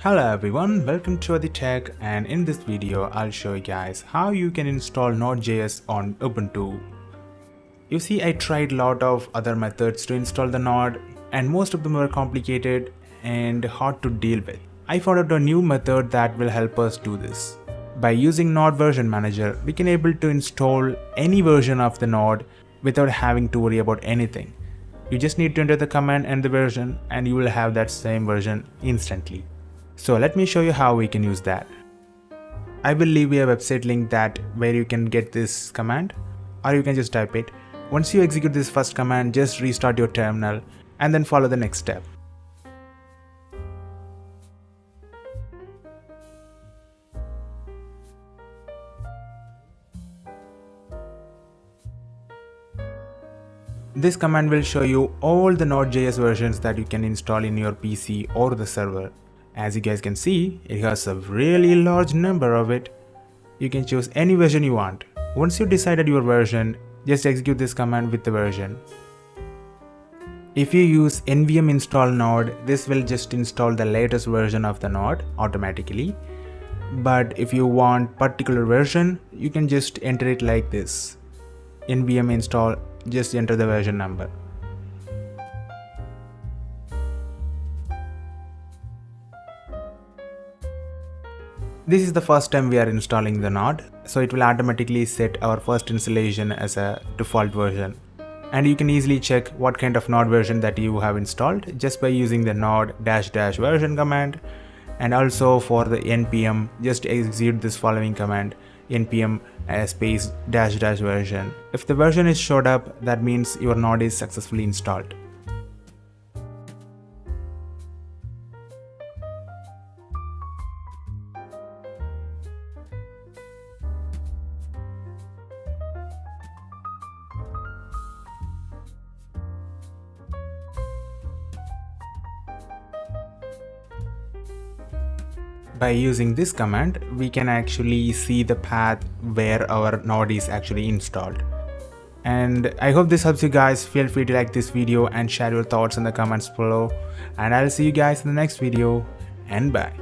Hello everyone, welcome to Athi Tech, and in this video I'll show you guys how you can install Node Js on Ubuntu. You see, I tried a lot of other methods to install the Node and most of them were complicated and hard to deal with. I found out a new method that will help us do this. By using Node version manager, we can able to install any version of the Node without having to worry about anything. You just need to enter the command and the version and you will have that same version instantly. So let me show you how we can use that. I will leave you a website link where you can get this command, or you can just type it. Once you execute this first command, just restart your terminal and then follow the next step. This command will show you all the Node.js versions that you can install in your PC or the server. As you guys can see, it has a really large number of it. You can choose any version you want. Once you decided your version, just execute this command with the version. If you use NPM install node, this will just install the latest version of the node automatically. But if you want particular version, you can just enter it like this. NPM install, just enter the version number. This is the first time we are installing the node, so it will automatically set our first installation as a default version. And you can easily check what kind of node version that you have installed just by using the node -- version command. And also for the npm, just execute this following command, npm space -- version. If the version is showed up, that means your node is successfully installed. By using this command, we can actually see the path where our node is actually installed. And I hope this helps you guys. Feel free to like this video and share your thoughts in the comments below. And I'll see you guys in the next video, and bye.